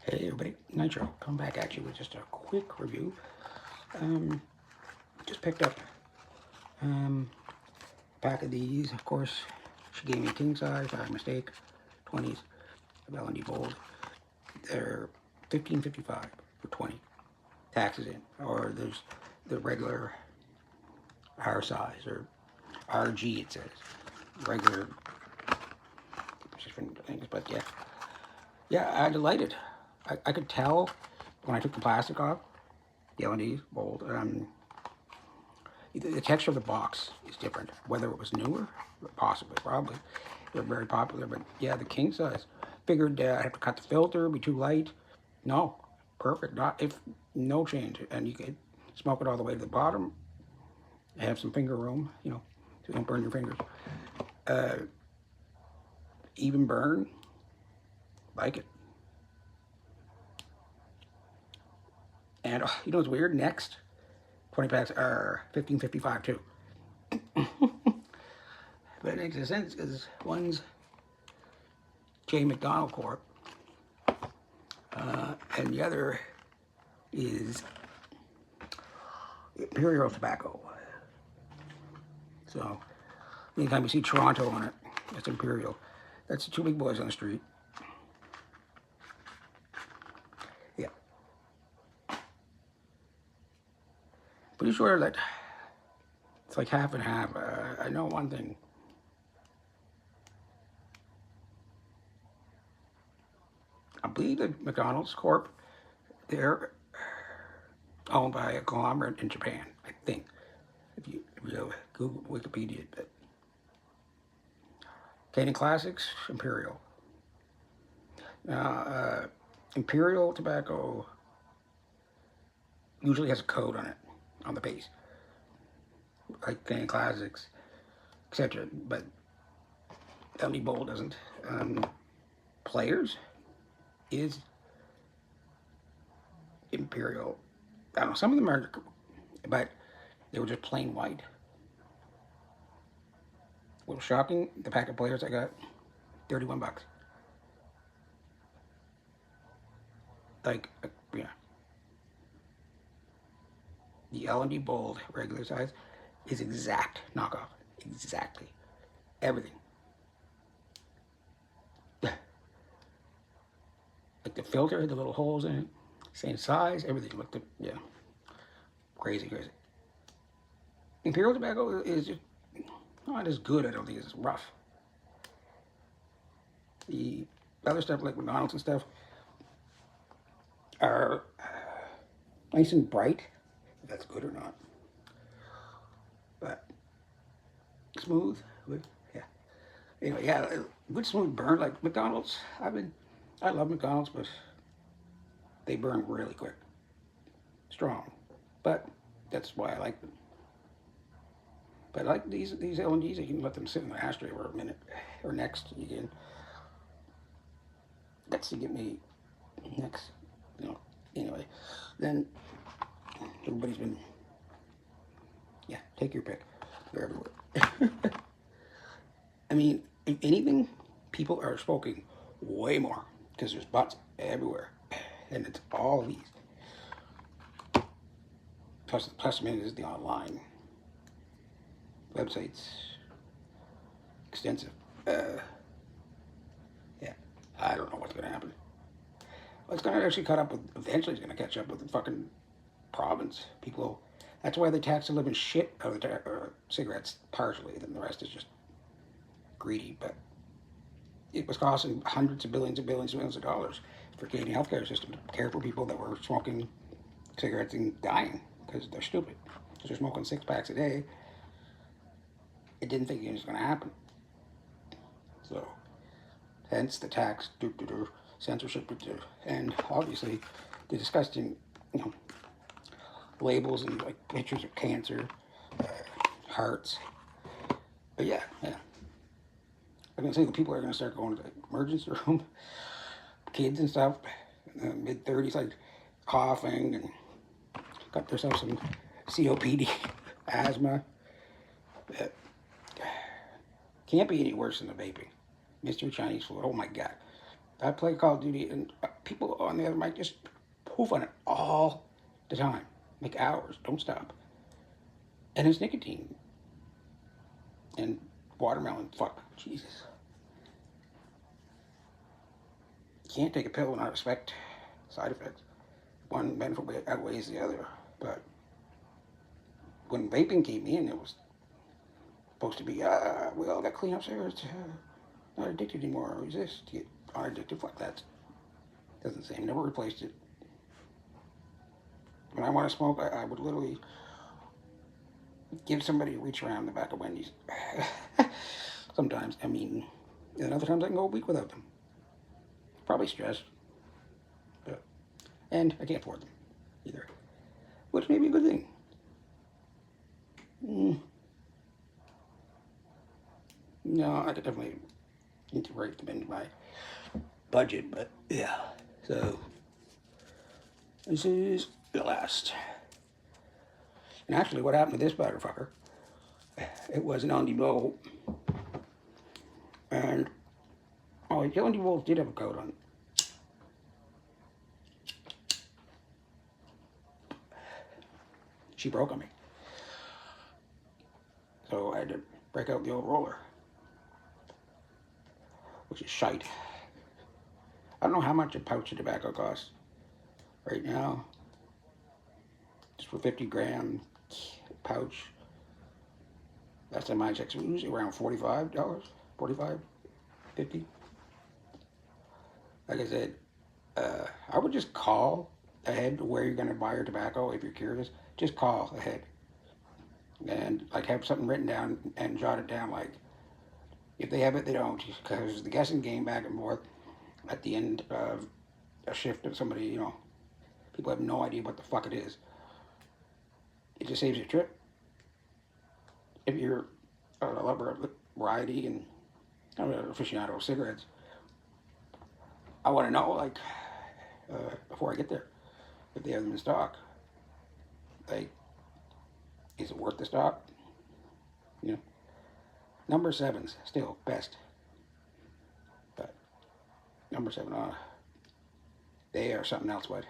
Hey everybody, Nitro, come back at you with just a quick review. Just picked up a pack of these. Of course, she gave me a king size by mistake, 20s of L&D Bold. They're $15.55 for 20, taxes in. Or there's the regular R size, or RG it says, regular different things. But yeah, I'm delighted. I could tell when I took the plastic off, the L&D Bold, the texture of the box is different. Whether it was newer, possibly, probably. They're very popular, but yeah, the king size. Figured I'd have to cut the filter, be too light. No, perfect. Not if no change, and you could smoke it all the way to the bottom. Have some finger room, so you don't burn your fingers. Even burn, like it. And you know what's weird? Next, 20 packs are $15.55 too. But it makes sense because one's J. McDonald Corp. And the other is Imperial Tobacco. So anytime you see Toronto on it, that's Imperial. That's the two big boys on the street. Yeah. Pretty sure that it's like half and half. I know one thing. I believe that McDonald's Corp, they're owned by a conglomerate in Japan, I think. If you Google Wikipedia, but Canadian Classics, Imperial. Now, Imperial Tobacco usually has a code on it, on the base, like Canadian Classics, etc. But L&D Bold doesn't. Players is Imperial. I don't know, some of them are, but they were just plain white. A little shocking, the pack of players I got, 31 bucks. Like, yeah. The L&D Bold regular size is exact knockoff. Exactly. Everything. Like the filter had the little holes in it. Same size, everything. Looked, yeah. Crazy. Imperial Tobacco is just not as good, I don't think. It's rough. The other stuff, like McDonald's and stuff, are nice and bright, if that's good or not. But smooth, good, yeah. Anyway, yeah, good smooth burn like McDonald's. I love McDonald's, but they burn really quick, strong. But that's why I like them. But I like these L&Ds, you can let them sit in the ashtray for a minute, or next, you can. That's to get me next, Anyway, then everybody's been, yeah, take your pick. They're everywhere. I mean, if anything, people are smoking way more because there's butts everywhere, and it's all these. Plus, is the online websites extensive. Yeah, I don't know what's gonna happen. Well, it's gonna actually cut up with. Eventually, it's gonna catch up with the fucking province. People. That's why they tax the living shit out of the cigarettes partially. Then the rest is just greedy. But it was costing hundreds of billions of dollars for Canadian healthcare system to care for people that were smoking cigarettes and dying because they're stupid. Because they're smoking 6 packs a day. It didn't think it was going to happen. So, hence the tax, censorship, and obviously the disgusting, labels and like pictures of cancer, hearts. But yeah. I'm gonna say the people are gonna start going to the emergency room, kids and stuff, mid-30s, like coughing and got themselves some COPD, asthma. Can't be any worse than the vaping. Mr. Chinese food. Oh my God. I play Call of Duty and people on the other mic just poof on it all the time, like hours, don't stop. And it's nicotine and watermelon. Fuck, Jesus. Can't take a pill and not expect side effects. One benefit outweighs the other. But when vaping came in, it was supposed to be, we all got clean upstairs. Not addicted anymore. Resist to get unaddicted. Fuck that. Doesn't say. Never replaced it. When I want to smoke, I would literally give somebody a reach around the back of Wendy's. Sometimes, I mean, and other times I can go a week without them. Probably stressed. But, and I can't afford them either. Which may be a good thing. No, I could definitely integrate them into my budget, but yeah. So, this is the last. And actually, what happened to this motherfucker? It was an Undy Bowl. And, oh, the Undy Bowl did have a coat on. She broke on me. So I had to break out the old roller, which is shite. I don't know how much a pouch of tobacco costs right now. Just for 50 gram pouch. Last time I checked, it was usually around $45, 45, 50. Like I said, I would just call ahead where you're going to buy your tobacco if you're curious. Just call ahead. And like have something written down and jot it down. Like if they have it, they don't. Because the guessing game back and forth at the end of a shift of somebody, you know, people have no idea what the fuck it is. It just saves you a trip. If you're a lover of variety and I'm an aficionado of cigarettes, I want to know, like, before I get there, if they have them in stock. Like, is it worth the stock? You know, number 7's still best, but number 7, they are something else. But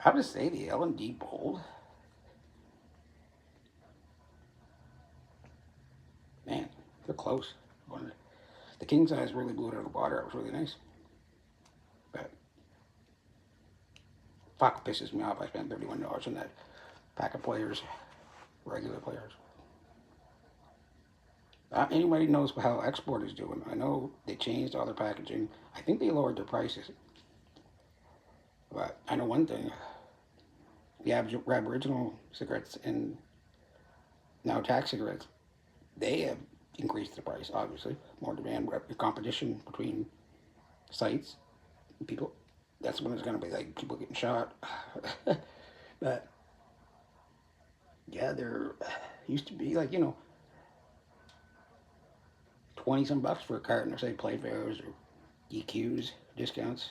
I would say the L&D Bold, man, they're close. The king size really blew it out of the water. It was really nice, but fuck pisses me off. I spent $31 on that pack of players. Regular players. Anybody knows how Export is doing? I know they changed all their packaging. I think they lowered their prices. But I know one thing. The Aboriginal cigarettes and now tax cigarettes, they have increased the price, obviously. More demand, competition between sites. People, that's when there's going to be like people getting shot. But yeah, there used to be like, you know, 20 some bucks for a carton of say Playfairs or EQs discounts.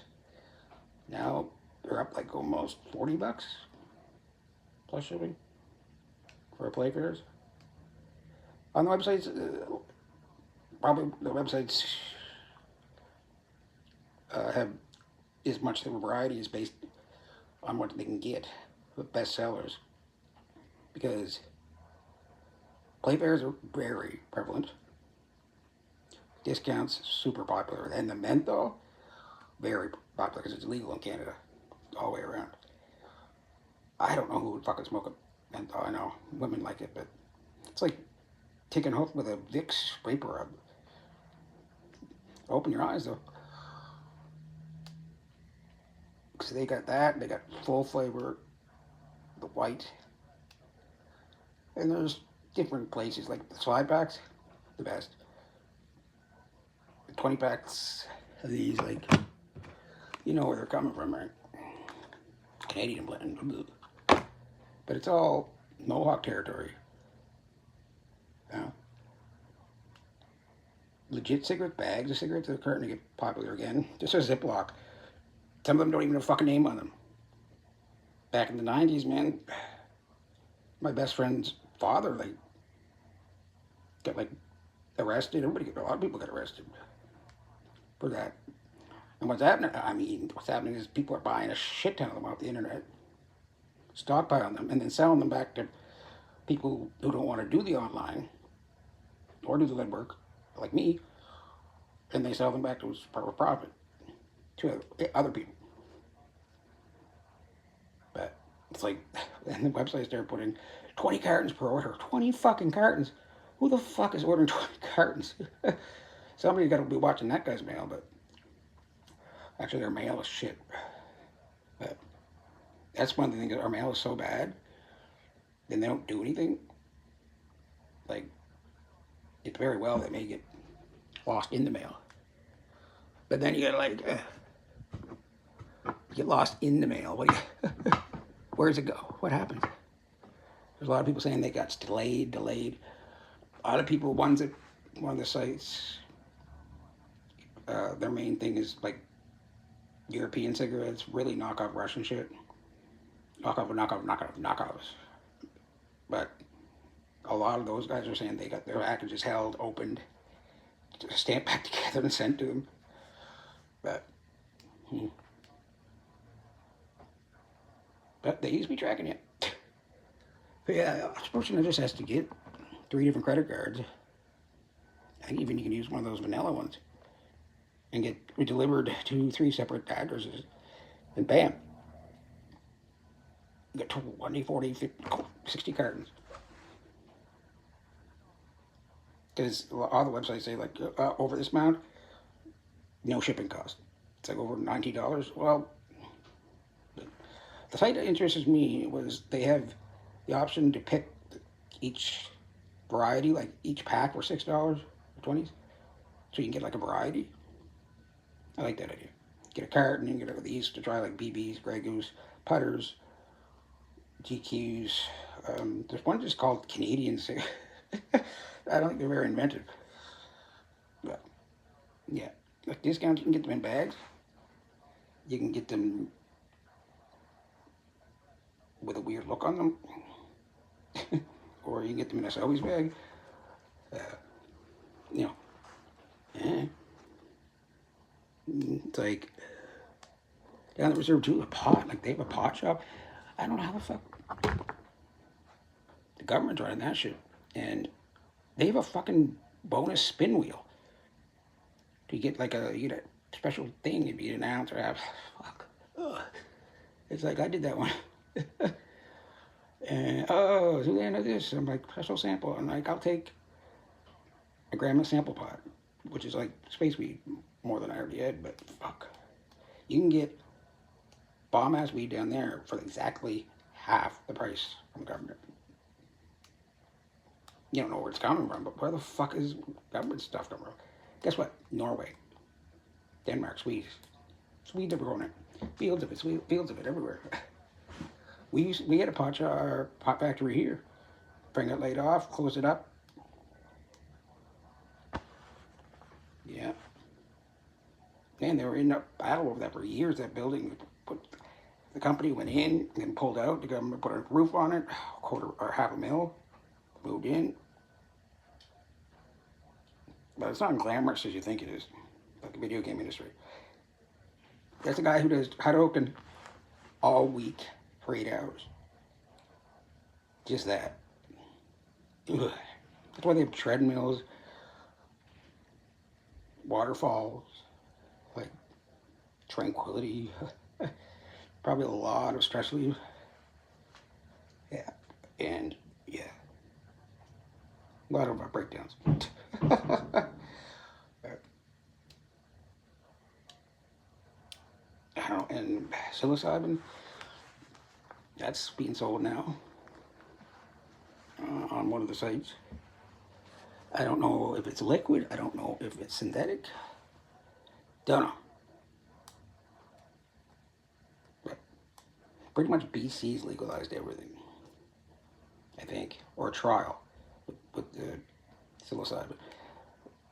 Now they're up like almost 40 bucks plus shipping for Playfairs. On the websites, probably the websites have as much of a variety is based on what they can get, the best sellers. Because Playfairs are very prevalent. Discounts, super popular. And the menthol, very popular because it's illegal in Canada all the way around. I don't know who would fucking smoke a menthol. I know women like it, but it's like taking a hook with a Vicks vapor rub. Open your eyes though. Because they got that, they got full flavor, the white. And there's different places, like the slide packs, the best. The 20 packs of these, like, you know where they're coming from, right? Canadian blend. But it's all Mohawk territory. You know? Legit cigarette bags of cigarettes that are starting to get popular again. Just a Ziploc. Some of them don't even have a fucking name on them. Back in the 90s, man, my best friend's father, like, got, like, arrested. A lot of people got arrested for that. And what's happening? I mean, what's happening is people are buying a shit ton of them off the internet, stockpiling them, and then selling them back to people who don't want to do the online or do the lead work, like me, and they sell them back to us for profit to other people. But it's like, and the website started putting 20 cartons per order. 20 fucking cartons. Who the fuck is ordering 20 cartons? Somebody's got to be watching that guy's mail, but actually their mail is shit. But that's one of the things, our mail is so bad, then they don't do anything. Like, it's very well that may get lost in the mail. But then you gotta like, get lost in the mail. What do you, where does it go? What happens? There's a lot of people saying they got delayed. A lot of people, one of the sites, their main thing is like European cigarettes, really knock off Russian shit. Knockoffs. But a lot of those guys are saying they got their packages held, opened, stamped back together and sent to them. But they used to be tracking you. But yeah, a person just has to get 3 different credit cards. I think even you can use one of those vanilla ones and get it delivered to 3 separate addresses. And bam, you get 20, 40, 50, 60 cartons. Because all the websites say, like, over this amount, no shipping cost. It's like over $90. Well, the site that interests me was they have the option to pick each variety, like each pack for $6 or 20s. So you can get like a variety. I like that idea. Get a carton and get these to try, like BBs, Grey Goose, putters, GQs. There's one just called Canadian. I don't think they're very inventive. But yeah, like discounts, you can get them in bags. You can get them with a weird look on them. Or you can get them in a Sobeys bag. You know, it's like down the Reserve too, a pot. Like they have a pot shop. I don't know how the fuck the government's running that shit, and they have a fucking bonus spin wheel. You get like you get a special thing if you get an ounce or half. Fuck. Ugh. It's like I did that one. And who handed this? I'm like, special sample. I'm like, I'll take a gram of sample pot, which is like space weed more than I already had, but fuck. You can get bomb ass weed down there for exactly half the price from the government. You don't know where it's coming from, but where the fuck is government stuff coming from? Guess what? Norway, Denmark, Sweden. Swedes are growing it. Fields of it everywhere. We had a pot factory here. Bring it laid off, close it up. Yeah. Man, they were in a battle over that for years, that building. The company went in and pulled out. The government put a roof on it, quarter or half a mil. Moved in. But it's not as glamorous as you think it is, like the video game industry. There's a guy who does Hadoken all week for 8 hours. Just that. Ugh. That's why they have treadmills, waterfalls, like tranquility, probably a lot of stress relief. Yeah, and yeah, a lot of breakdowns. And psilocybin, that's being sold now on one of the sites. I don't know if it's liquid. I don't know if it's synthetic. Don't know. But pretty much BC's legalized everything, I think, or a trial with the psilocybin.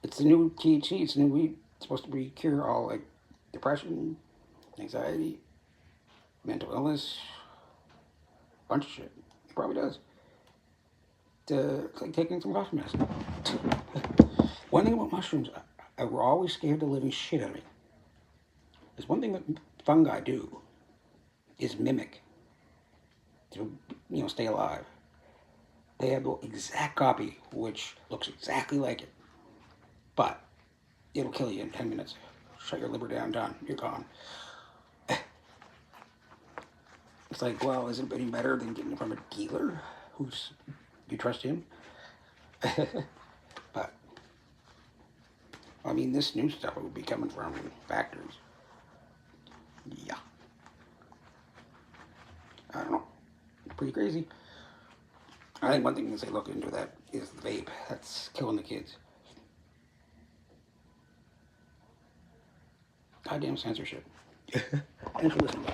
It's the new THC. It's the new weed. It's supposed to cure all like depression, anxiety, mental illness, a bunch of shit. It probably does. It's like taking some cough medicine. One thing about mushrooms, I were always scared the living shit out of me. There's one thing that fungi do is mimic to, stay alive. They have the exact copy, which looks exactly like it, but it'll kill you in 10 minutes. Shut your liver down, done. You're gone. It's like, well, is it any better than getting it from a dealer? You trust him? But, I mean, this new stuff would be coming from factories. Yeah. I don't know. Pretty crazy. I think one thing to say look into that is the vape. That's killing the kids. Goddamn censorship. Thanks for listening.